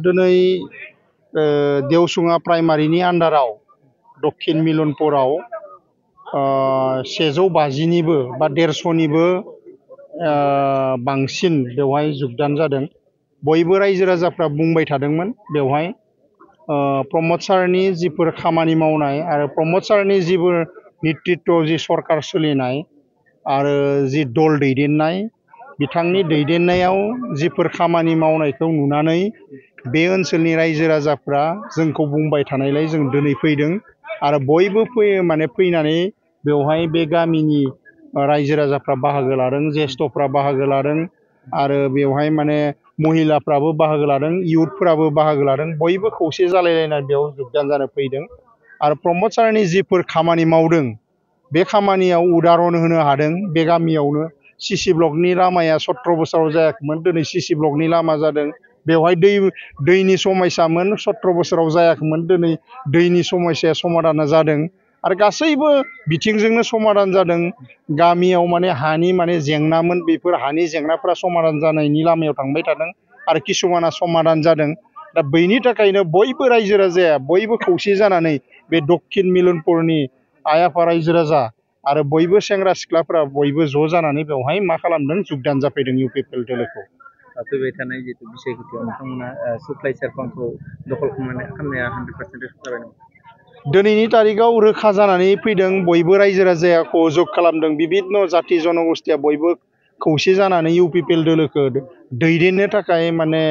दिनै देवसुङा प्राइमारिनि आन्डाराव दक्षिण मिलनपुराव 150निबो बा 150निबो बांसिन बेवहाय जुगदान जादों। बयबो रायजो राजाफ्रा बुंबाय थादोंमोन बेवहाय प्रमद सारनि जिफोर खामानि मावनाय आरो प्रमद सारनि जिफोर नेतृत्व जि सरकार सोलिनाय आरो जि दल दैदेननाय बिथांनि दैदेननायाव जिफोर खामानि मावनायखौ नुनानै बे ओनसोलनि रायजो राजाफ्रा जोंखौ बुंबाय थानायलाय जों दिनै फैदों आरो बयबो फैनानै बेवहाय बे गामिनि रायजो राजाफ्रा बाहागो लादों, ज्येष्ठफ्रा बाहागो लादों आरो बेवहाय माने महिलाफ्राबो बाहागो लादों, इयुथफोराबो बाहागो लादों। बयबो खौसे जालायलायनानै बेयाव जुगदान जानो फैदों आरो प्रमद सारनि जिफोर खामानि मावदों बे खामानियाव उदाहरन होनो हादों। बे गामियावनो सीसी ब्लकनि लामाया 17 बोसोराव जायाखैमोन, दिनै सीसी ब्लकनि लामा जादों। बेवहाय दैनि समस्यामोन, 17 बोसोराव जायाखैमोन, दिनै दैनि समस्याया समाधान जादों आरो गासैबो बिथिंजोंनो समाधान जादों। गामियाव माने हानि माने जेंनामोन, बेफोर हानि जेंनाफोरा समाधान जानायनि लामायाव थांबाय थादों आरो किसुमाना समाधान जादों। दा बैनि थाखायनो बयबो रायजो राजाया बयबो खौसे जानानै बे दक्षिण मिलनपुरनि आइ आफा रायजो राजा आरो बयबो सेंग्रा सिख्लाफोरा बयबो ज' जानानै बेवहाय मा खालामदों जुगदान जाफैदों इउपिपिएल दोलोखौ। फैबाय थानाय जितु बिसायख'थियाव नोंथांमोना सुप्लाइ सेरफांखौ दखल खालामनाया 100% जाबाय नामा? दिनैनि तारिखाव रोखा जानानै फैदों, बयबो रायजो राजाया सहयोग खालामदों। बिभिन्न जाति जनगोष्ठिया बयबो खौसे जानानै इउपिपिएल दोलोखौ दैदेननो थाखाय माने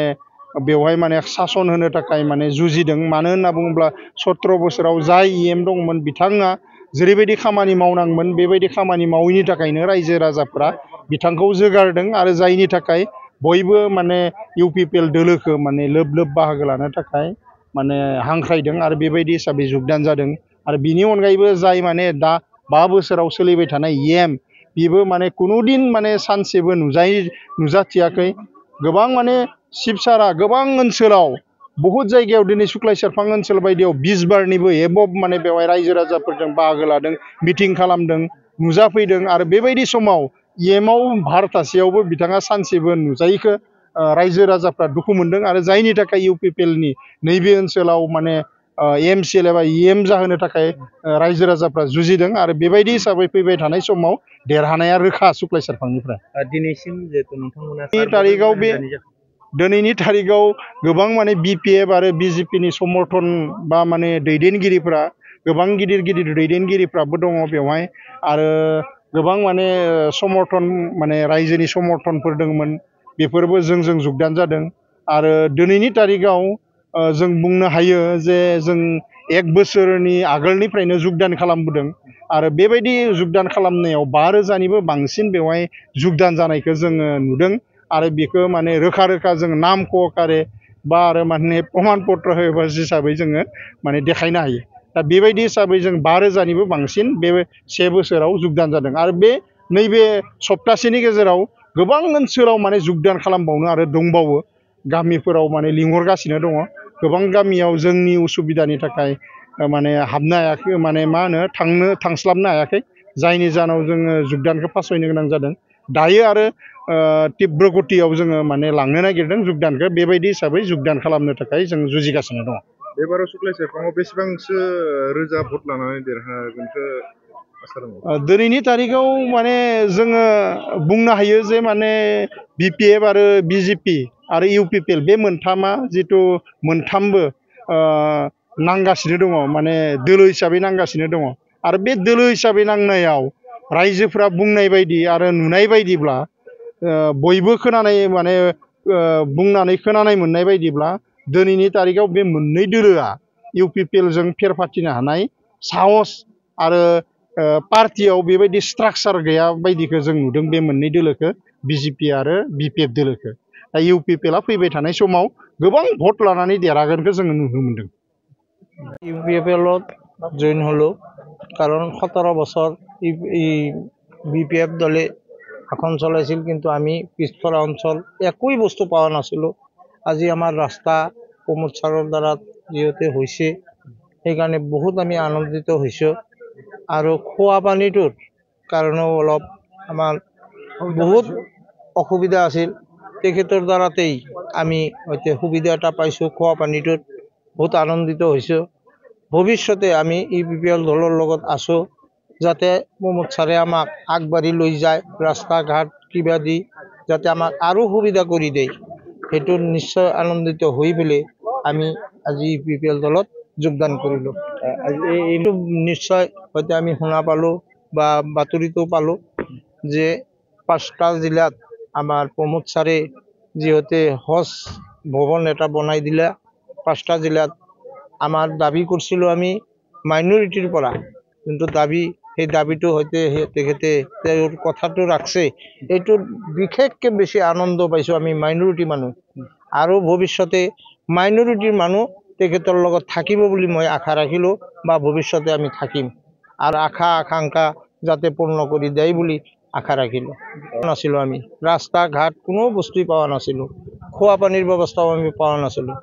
बेवहाय माने सासन होनो थाखाय माने जुजिदों। मानो होनना बुङोब्ला 17 बोसोराव जाय EM दंमोन बिथाङा जेरैबायदि खामानि मावनांगौमोन बेबायदि खामानि मावैनि थाखायनो रायजो राजाफ्रा बिथांखौ जोगारदों आरो जायनि थाखाय बयबो माने इउपिपिएल दोलोखौ माने लोब लोब बाहागो लानो थाखाय माने हांख्रायदों आरो बेबायदि हिसाबै जुगदान जादों। आरो बिनि अनगायैबो जाय माने दा 5 बोसोराव सोलिबाय थानाय EM बेबो माने कुनुदिन माने सानसेबो नुजाथियाखै। गोबां माने शिबसारा गोबां ओनसोलाव बहुत जायगायाव दिनै सुक्लाय सेरफां ओनसोल बायदियाव 20 बारनिबो एबभ माने बेवहाय रायजो राजाफोरजों बाहागो लादों, मिटिं खालामदों, नुजाफैदों आरो बेबायदि समाव EMआव भारतासेयावबो बिथाङा सानसेबो नुजायैखौ रायजो राजाफ्रा दुखु मोनदों आरो जायनि थाखाय इउपिपिएलनि नैबे ओनसोलाव माने MCL एबा EM जाहोनो थाखाय रायजो राजाफ्रा जुजिदों आरो बेबायदि हिसाबै फैबाय थानाय समाव देरहानाया रोखा सुक्लाय सेरफांनिफ्राय। दिनैसिम जिहेतु नोंथांमोना दिनैनि तारिखाव गोबां माने BPF आरो BJPनि समर्थन बा माने दैदेनगिरिफ्रा गोबां गिदिर गिदिर दैदेनगिरिफ्राबो दङ बेवहाय आरो गोबां माने समर्थन माने रायजोनि समर्थनफोर दंमोन, बेफोरबो जोंजों जुगदान जादों। आरो दिनैनि तारिखाव जों बुंनो हायो जे जों 1 बोसोरनि आगोलनिफ्रायनो जुगदान खालामबोदों आरो बेबायदि जुगदान खालामनायाव 5,000निबो बांसिन बेवहाय जुगदान जानायखौ जोङो नुदों आरो बेखौ माने रोखा रोखा जों नाम कहकारे बा आरो माने प्रमाण पत्र हिसाबै जोङो माने देखायनो हायो। दा बेबायदि हिसाबै जों 5,000निबो बांसिन बे 1 बोसोराव जुगदान जादों आरो बे नैबे सप्तासेनि गेजेराव गोबां ओनसोलाव माने जुगदान खालामबावनो आरो दंबावो, गामिफोराव माने लिंहरगासिनो दङ। गोबां गामियाव जोंनि उसुबिदानि थाखाय माने हाबनो हायाखै, माने मा होनो थांस्लाबनो हायाखै, जायनि जाहोनाव जोङो जुगदानखौ फासयनो गोनां जादों। दायो आरो तीव्र गतियाव जोङो माने लांनो नागिरदों जुगदानखौ, बेबायदि हिसाबै जुगदान खालामनो थाखाय जों जुजिगासिनो दङ। बेबाराव सुक्लाय सेरफाङाव बेसेबांसो रोजा भट लानानै देरहागोनखौ आसा दङ? दिनैनि तारिखाव माने जोङो बुंनो हायो जे माने BPF आरो BJP आरो इउपिपिएल बे मोनथामा जिथु मोनथामबो नांगासिनो दङ, माने दोलो हिसाबै नांगासिनो दङ आरो बे दोलो हिसाबै नांनायाव रायजोफ्रा बुंनाय बायदि आरो नुनाय बायदिब्ला बयबो खोनानाय माने बुंनानै खोनानाय मोननाय बायदिब्ला दिनैनि तारिखाव बे मोननै दोलोआ इउपिपिएलजों फेर फाथिनो हानाय साहस आरो पार्टियाव बेबायदि स्ट्राक्चार गैया बायदिखौ जों नुदों बे मोननै दोलोखौ, BJP आरो BPF दोलोखौ। दा इउपिपिएलआ फैबाय थानाय समाव गोबां भट लानानै देरहागोनखौ जोङो नुनो मोन्दों। ইউপিএফএলত জইন হলো কারণ 17 বছর বিপিএফ দলে শাসন চলাইছিল, কিন্তু আমি পিছপৰা অঞ্চল একোই বস্তু পাওয়া নাছিলোঁ। আজি আমার রাস্তা প্রমোদ ছাৰৰ দ্বারা যিহেতু হৈছে সেইকাৰণে বহুত আমি আনন্দিত হৈছোঁ। আৰু খোৱা পানীটোৰ কাৰণেও অলপ আমাৰ বহুত অসুবিধা আছিল তেখেতৰ দ্বাৰাতেই আমি হয়তো সুবিধা এটা পাইছোঁ খোৱা পানীটোত বহুত আনন্দিত হৈছোঁ ভৱিষ্যতে আমি UPPL দলৰ লগত আছোঁ যাতে প্ৰমোদ ছাৰে আমাক আগবাঢ়ি লৈ যায় ৰাস্তা ঘাট কিবা দি যাতে আমাক আৰু সুবিধা কৰি দিয়ে সেইটো নিশ্চয় আনন্দিত হৈ পেলাই আমি আজি UPPL দলত যোগদান কৰিলোঁ এইটো নিশ্চয় হয়তো আমি শুনা পালোঁ বা বাতৰিটো পালোঁ যে 5টা জিলাত আমাৰ প্ৰমোদ ছাৰে যিহেতু হজ ভৱন এটা বনাই দিলে 5টা জিলাত আমাৰ দাবী কৰিছিলোঁ আমি মাইনৰিটিৰ পৰা যোনটো দাবী সেই দাবীটো হয়তো তেখেতে তেওঁৰ কথাটো ৰাখছে এইটো বিশেষকৈ বেছি আনন্দ পাইছোঁ আমি মাইনৰিটি মানুহ আৰু ভৱিষ্যতে মাইনৰিটিৰ মানুহ তেখেতৰ লগত থাকিব বুলি মই আশা ৰাখিলোঁ বা ভৱিষ্যতে আমি থাকিম আৰু আশা আকাংক্ষা যাতে পূৰ্ণ কৰি দিয়ে বুলি আশা ৰাখিলোঁ নাছিলোঁ আমি ৰাস্তা ঘাট কোনো বস্তুই পোৱা নাছিলোঁ খোৱা পানীৰ ব্যৱস্থাও আমি পোৱা নাছিলোঁ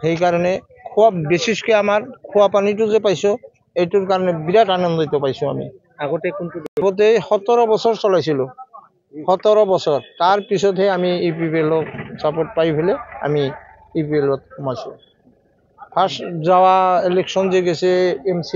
সেইকাৰণে খোৱা বিশেষকৈ আমাৰ খোৱা পানীটো যে পাইছোঁ এইটোৰ কাৰণে বিৰাট আনন্দিত পাইছোঁ আমি আগতে কোনটো আগতে 17 বছৰ চলাইছিলোঁ 17 বছৰ তাৰপিছতহে আমি UPPLক ছাপোৰ্ট পাই পেলাই আমি UPPLত সোমাইছোঁ ফাৰ্ষ্ট যোৱা ইলেকশ্যন যে গৈছে MC